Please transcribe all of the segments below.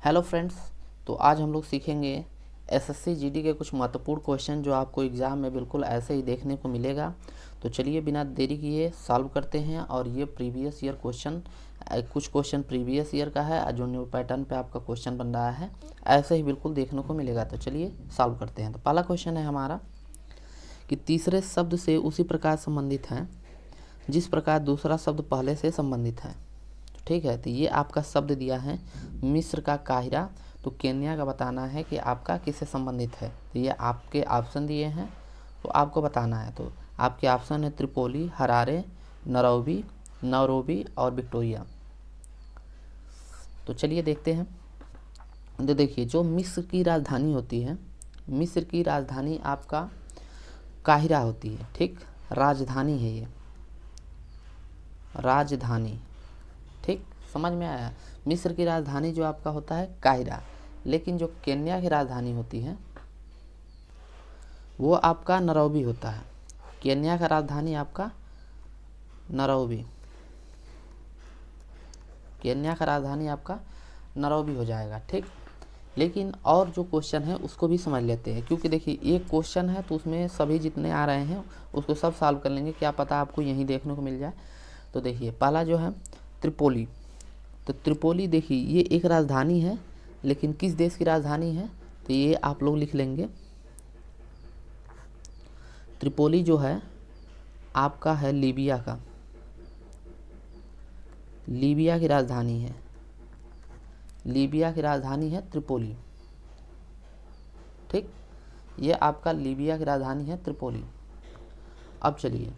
Hello friends, तो आज हम लोग सीखेंगे एसएससी जीडी के कुछ महत्वपूर्ण क्वेश्चन जो आपको एग्ज़ाम में बिल्कुल ऐसे ही देखने को मिलेगा। तो चलिए बिना देरी किए सॉल्व करते हैं। और ये प्रीवियस ईयर क्वेश्चन, कुछ क्वेश्चन प्रीवियस ईयर का है जो न्यू पैटर्न पे आपका क्वेश्चन बन रहा है, ऐसे ही बिल्कुल देखने को मिलेगा। तो चलिए सॉल्व करते हैं। तो पहला क्वेश्चन है हमारा कि तीसरे शब्द से उसी प्रकार संबंधित है जिस प्रकार दूसरा शब्द पहले से संबंधित है। ठीक है, तो ये आपका शब्द दिया है मिस्र का काहिरा, तो केन्या का बताना है कि आपका किससे संबंधित है। तो ये आपके ऑप्शन दिए हैं, तो आपको बताना है। तो आपके ऑप्शन है त्रिपोली, हरारे, नैरोबी और विक्टोरिया। तो चलिए देखते हैं। तो देखिए, जो मिस्र की राजधानी होती है, मिस्र की राजधानी आपका काहिरा होती है। ठीक, राजधानी है ये, राजधानी। ठीक, समझ में आया। मिस्र की राजधानी जो आपका होता है काहिरा, लेकिन जो केन्या की राजधानी होती है वो आपका नैरोबी होता है। केन्या का राजधानी आपका नैरोबी, केन्या का राजधानी आपका नैरोबी हो जाएगा। ठीक, लेकिन और जो क्वेश्चन है उसको भी समझ लेते हैं, क्योंकि देखिए एक क्वेश्चन है तो उसमें सभी जितने आ रहे हैं उसको सब सॉल्व कर लेंगे, क्या पता आपको यहीं देखने को मिल जाए। तो देखिए पहला जो है त्रिपोली। तो त्रिपोली देखिए ये एक राजधानी है, लेकिन किस देश की राजधानी है, तो ये आप लोग लिख लेंगे। त्रिपोली जो है आपका है लीबिया का, लीबिया की राजधानी है, लीबिया की राजधानी है त्रिपोली। ठीक, ये आपका लीबिया की राजधानी है त्रिपोली। अब चलिए,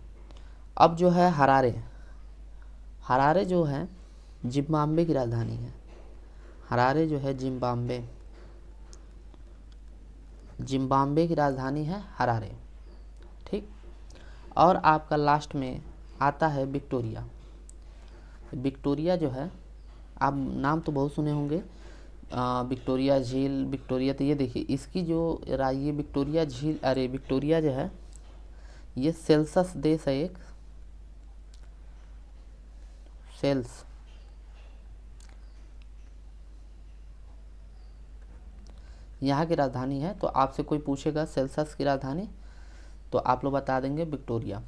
अब जो है हरारे, हरारे जो है जिम्बाब्वे की राजधानी है। हरारे जो है जिम्बाब्वे, जिम्बाब्वे की राजधानी है हरारे। ठीक, और आपका लास्ट में आता है विक्टोरिया। विक्टोरिया जो है, आप नाम तो बहुत सुने होंगे, विक्टोरिया झील, विक्टोरिया। तो ये देखिए इसकी जो ये विक्टोरिया झील, अरे विक्टोरिया जो है ये सेल्सस देश है एक, सेल्स, यहाँ की राजधानी है। तो आपसे कोई पूछेगा सेल्सस की राजधानी, तो आप लोग बता देंगे विक्टोरिया।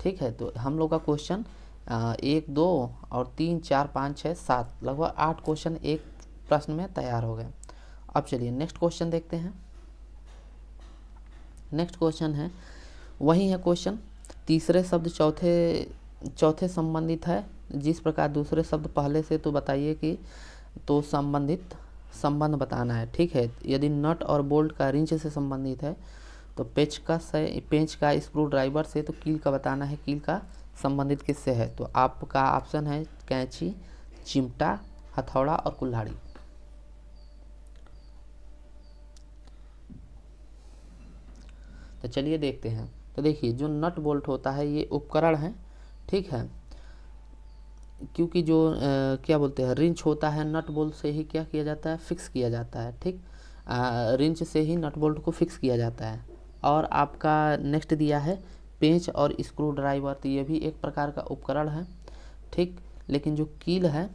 ठीक है, तो हम लोग का क्वेश्चन 1, 2 और 3, 4, 5, 6, 7, लगभग 8 क्वेश्चन एक प्रश्न में तैयार हो गए। अब चलिए नेक्स्ट क्वेश्चन देखते हैं। नेक्स्ट क्वेश्चन है, वही है क्वेश्चन, तीसरे शब्द चौथे संबंधित है जिस प्रकार दूसरे शब्द पहले से, तो बताइए कि तो संबंध बताना है। ठीक है, यदि नट और बोल्ट का रिंच से संबंधित है, तो पेंच का स्क्रू ड्राइवर से, तो कील का बताना है, कील का संबंधित किससे है। तो आपका ऑप्शन है कैंची, चिमटा, हथौड़ा और कुल्हाड़ी। तो चलिए देखते हैं। तो देखिए जो नट बोल्ट होता है ये उपकरण है। ठीक है, क्योंकि जो क्या बोलते हैं रिंच होता है, नट बोल्ट से ही क्या किया जाता है, फिक्स किया जाता है। ठीक, रिंच से ही नट बोल्ट को फिक्स किया जाता है। और आपका नेक्स्ट दिया है पेंच और स्क्रू ड्राइवर, तो ये भी एक प्रकार का उपकरण है। ठीक, लेकिन जो कील है,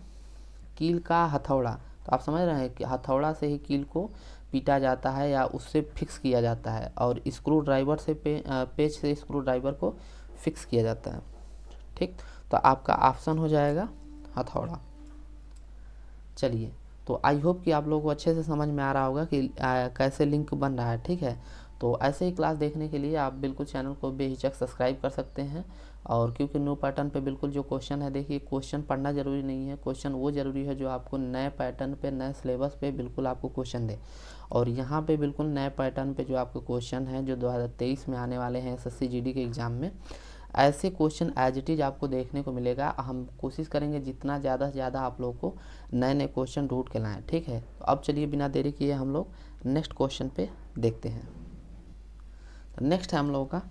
कील का हथौड़ा, तो आप समझ रहे हैं कि हथौड़ा से ही कील को पीटा जाता है या उससे फिक्स किया जाता है, और स्क्रू ड्राइवर से पेंच से स्क्रू ड्राइवर को फिक्स किया जाता है। ठीक, तो आपका ऑप्शन हो जाएगा हथौड़ा। चलिए, तो आई होप कि आप लोगों को अच्छे से समझ में आ रहा होगा कि कैसे लिंक बन रहा है। ठीक है, तो ऐसे ही क्लास देखने के लिए आप बिल्कुल चैनल को बेहिचक सब्सक्राइब कर सकते हैं। और क्योंकि न्यू पैटर्न पे बिल्कुल जो क्वेश्चन है, देखिए क्वेश्चन पढ़ना ज़रूरी नहीं है, क्वेश्चन वो ज़रूरी है जो आपको नए पैटर्न पे, नए सिलेबस पे बिल्कुल आपको क्वेश्चन दे। और यहाँ पे बिल्कुल नए पैटर्न पे जो आपको क्वेश्चन है जो 2023 में आने वाले हैं एसएससी जीडी के एग्ज़ाम में, ऐसे क्वेश्चन एज इट इज़ आपको देखने को मिलेगा। हम कोशिश करेंगे जितना ज़्यादा से ज़्यादा आप लोगों को नए नए क्वेश्चन ढूंढ के लाएँ। ठीक है, तो अब चलिए बिना देरी किए हम लोग नेक्स्ट क्वेश्चन पे देखते हैं। तो नेक्स्ट है हम लोगों का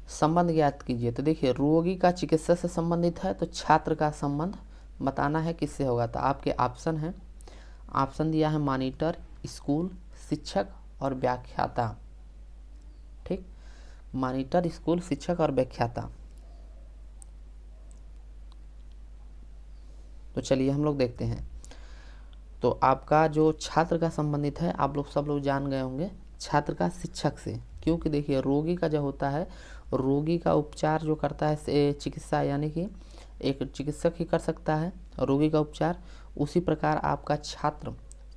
संबंध ज्ञात कीजिए। तो देखिए रोगी का चिकित्सा से संबंधित है, तो छात्र का संबंध बताना है किससे होगा। तो आपके ऑप्शन है, ऑप्शन दिया है मॉनिटर, स्कूल, शिक्षक और व्याख्याता। ठीक, मॉनिटर, स्कूल, शिक्षक और व्याख्याता। तो चलिए हम लोग देखते हैं। तो आपका जो छात्र का संबंधित है, आप लोग सब लोग जान गए होंगे, छात्र का शिक्षक से। क्योंकि देखिए रोगी का जो होता है, रोगी का उपचार जो करता है चिकित्सा, यानी कि एक चिकित्सक ही कर सकता है रोगी का उपचार। उसी प्रकार आपका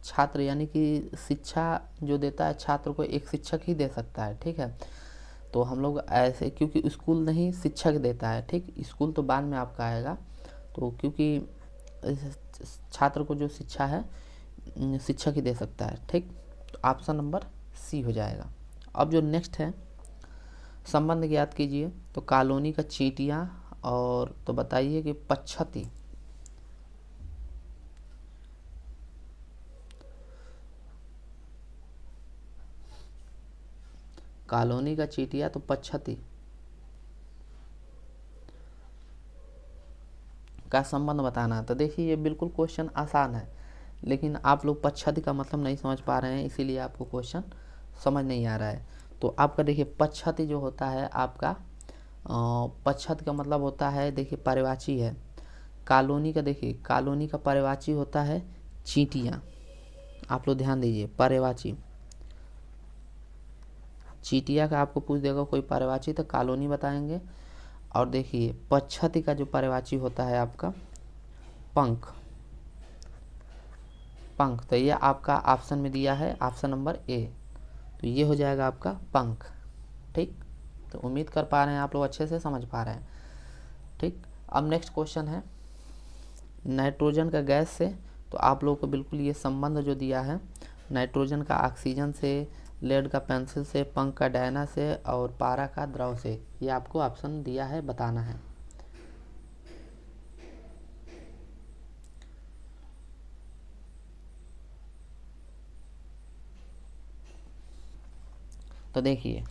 छात्र यानी कि शिक्षा जो देता है छात्र को, एक शिक्षक ही दे सकता है, ठीक है। तो हम लोग ऐसे, क्योंकि स्कूल नहीं शिक्षक देता है, ठीक, स्कूल तो बाद में आपका आएगा। तो क्योंकि छात्र को जो शिक्षा है शिक्षक ही दे सकता है, ठीक। तो ऑप्शन नंबर सी हो जाएगा। अब जो नेक्स्ट है संबंध ज्ञात कीजिए। तो कॉलोनी का चींटियाँ और तो बताइए कि पच्छती, कॉलोनी का चींटियाँ तो पच्छती का संबंध बताना। तो देखिए ये बिल्कुल क्वेश्चन आसान है, लेकिन आप लोग पच्छती का मतलब नहीं समझ पा रहे हैं, इसीलिए आपको क्वेश्चन समझ नहीं आ रहा है। तो आपका देखिए पच्छती जो होता है आपका, पच्छत का मतलब होता है, देखिए पर्यायवाची है। कॉलोनी का देखिए, कॉलोनी का पर्यायवाची होता है चींटियाँ। आप लोग ध्यान दीजिए, पर्यायवाची। चींटियाँ का आपको पूछ देगा कोई पर्यायवाची तो कॉलोनी बताएंगे। और देखिए पच्छती का जो पर्यायवाची होता है आपका पंख। तो ये आपका ऑप्शन में दिया है, ऑप्शन नंबर ए। तो ये हो जाएगा आपका पंख, ठीक। तो उम्मीद कर पा रहे हैं आप लोग अच्छे से समझ पा रहे हैं, ठीक। अब नेक्स्ट क्वेश्चन है नाइट्रोजन का गैस से। तो आप लोगों को बिल्कुल ये संबंध जो दिया है, नाइट्रोजन का ऑक्सीजन से, लेड का पेंसिल से, पंख का डायना से और पारा का द्रव से, ये आपको ऑप्शन दिया है, बताना है। तो देखिए,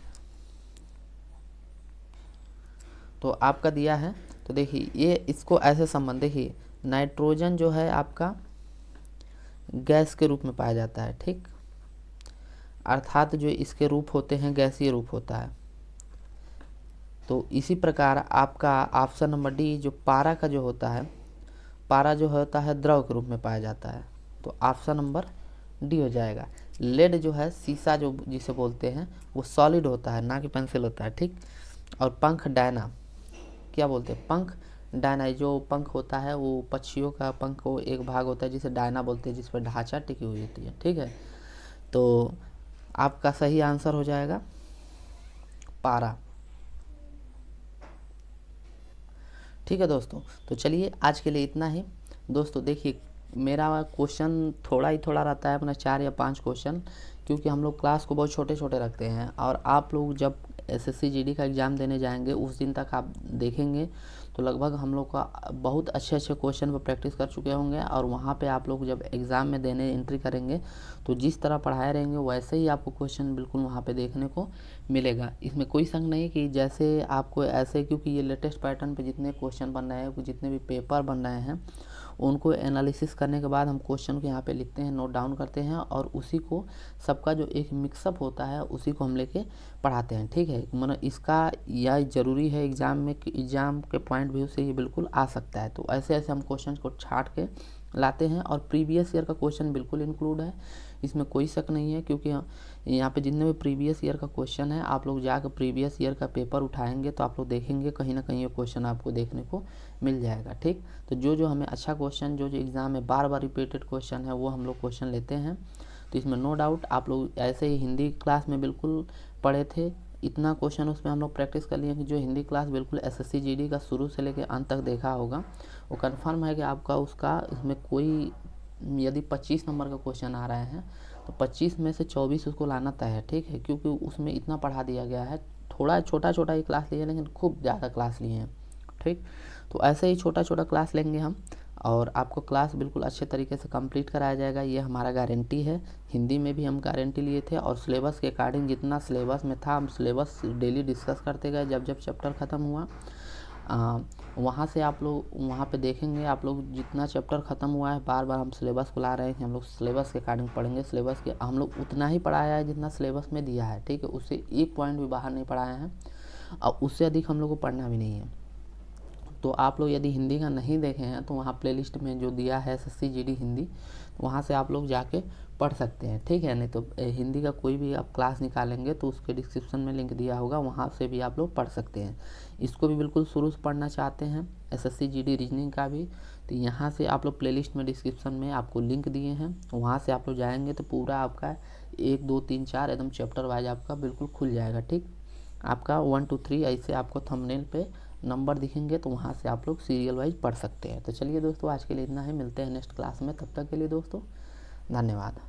तो आपका दिया है। तो देखिए ये इसको ऐसे संबंध, देखिए नाइट्रोजन जो है आपका गैस के रूप में पाया जाता है, ठीक, अर्थात जो इसके रूप होते हैं गैसीय रूप होता है। तो इसी प्रकार आपका ऑप्शन नंबर डी जो पारा का जो होता है, पारा जो होता है द्रव के रूप में पाया जाता है। तो ऑप्शन नंबर डी हो जाएगा। लेड जो है सीसा जो जिसे बोलते हैं वो सॉलिड होता है, ना कि पेंसिल होता है, ठीक। और पंख डायना, क्या बोलते हैं, पंख डायना, जो पंख होता है वो पक्षियों का पंख को एक भाग होता है जिसे डायना बोलते हैं, जिस पर ढांचा टिकी हुई होती है, ठीक है। तो आपका सही आंसर हो जाएगा पारा, ठीक है दोस्तों। तो चलिए आज के लिए इतना ही दोस्तों। देखिए मेरा क्वेश्चन थोड़ा ही थोड़ा रहता है, अपना 4 या 5 क्वेश्चन, क्योंकि हम लोग क्लास को बहुत छोटे छोटे रखते हैं। और आप लोग जब एसएससी जीडी का एग्ज़ाम देने जाएंगे उस दिन तक आप देखेंगे तो लगभग हम लोग का बहुत अच्छे अच्छे क्वेश्चन पर प्रैक्टिस कर चुके होंगे। और वहाँ पे आप लोग जब एग्ज़ाम में देने एंट्री करेंगे तो जिस तरह पढ़ाए रहेंगे वैसे ही आपको क्वेश्चन बिल्कुल वहाँ पे देखने को मिलेगा। इसमें कोई संग नहीं कि जैसे आपको ऐसे, क्योंकि ये लेटेस्ट पैटर्न पे जितने क्वेश्चन बन रहे हैं, जितने भी पेपर बन रहे हैं, उनको एनालिसिस करने के बाद हम क्वेश्चन को यहाँ पे लिखते हैं, नोट डाउन करते हैं, और उसी को सबका जो एक मिक्सअप होता है उसी को हम लेके पढ़ाते हैं, ठीक है। मतलब इसका यह ज़रूरी है एग्ज़ाम में कि एग्ज़ाम के पॉइंट व्यू से ये बिल्कुल आ सकता है। तो ऐसे ऐसे हम क्वेश्चन को छाट के लाते हैं। और प्रीवियस ईयर का क्वेश्चन बिल्कुल इंक्लूड है, इसमें कोई शक नहीं है, क्योंकि यहाँ पे जितने भी प्रीवियस ईयर का क्वेश्चन है आप लोग जाकर प्रीवियस ईयर का पेपर उठाएंगे तो आप लोग देखेंगे कहीं ना कहीं ये क्वेश्चन आपको देखने को मिल जाएगा, ठीक। तो जो हमें अच्छा क्वेश्चन, जो एग्ज़ाम में बार बार रिपीटेड क्वेश्चन है वो हम लोग क्वेश्चन लेते हैं। तो इसमें नो डाउट आप लोग ऐसे ही हिंदी क्लास में बिल्कुल पढ़े थे, इतना क्वेश्चन उसमें हम लोग प्रैक्टिस कर लिए कि जो हिंदी क्लास बिल्कुल एसएससी जीडी का शुरू से लेकर अंत तक देखा होगा वो कंफर्म है कि आपका उसका इसमें कोई, यदि 25 नंबर का क्वेश्चन आ रहे हैं तो 25 में से 24 उसको लाना तय है, ठीक है। क्योंकि उसमें इतना पढ़ा दिया गया है, थोड़ा छोटा छोटा ही क्लास लिए लेकिन खूब ज़्यादा क्लास लिए हैं, ठीक। तो ऐसे ही छोटा छोटा क्लास लेंगे हम और आपको क्लास बिल्कुल अच्छे तरीके से कंप्लीट कराया जाएगा, ये हमारा गारंटी है। हिंदी में भी हम गारंटी लिए थे और सिलेबस के अकॉर्डिंग जितना सिलेबस में था हम सिलेबस डेली डिस्कस करते गए। जब जब चैप्टर ख़त्म हुआ वहाँ से आप लोग वहाँ पे देखेंगे, आप लोग जितना चैप्टर ख़त्म हुआ है बार बार हम सिलेबस को ला रहे हैं कि हम लोग सिलेबस के अकॉर्डिंग पढ़ेंगे। सिलेबस के हम लोग उतना ही पढ़ाया है जितना सिलेबस में दिया है, ठीक है। उससे एक पॉइंट भी बाहर नहीं पढ़ाए हैं और उससे अधिक हम लोग को पढ़ना भी नहीं है। तो आप लोग यदि हिंदी का नहीं देखे हैं तो वहाँ प्लेलिस्ट में जो दिया है SSC GD हिंदी, तो वहाँ से आप लोग जाके पढ़ सकते हैं, ठीक है। नहीं तो हिंदी का कोई भी आप क्लास निकालेंगे तो उसके डिस्क्रिप्शन में लिंक दिया होगा, वहाँ से भी आप लोग पढ़ सकते हैं। इसको भी बिल्कुल शुरू से पढ़ना चाहते हैं SSC GD रीजनिंग का भी, तो यहाँ से आप लोग प्लेलिस्ट में डिस्क्रिप्शन में आपको लिंक दिए हैं, वहाँ से आप लोग जाएंगे तो पूरा आपका 1 2 3 4 एकदम चैप्टर वाइज आपका बिल्कुल खुल जाएगा, ठीक। आपका 1 2 3 ऐसे आपको थंबनेल पे नंबर दिखेंगे, तो वहाँ से आप लोग सीरियल वाइज पढ़ सकते हैं। तो चलिए दोस्तों, आज के लिए इतना ही, मिलते हैं नेक्स्ट क्लास में। तब तक के लिए दोस्तों धन्यवाद।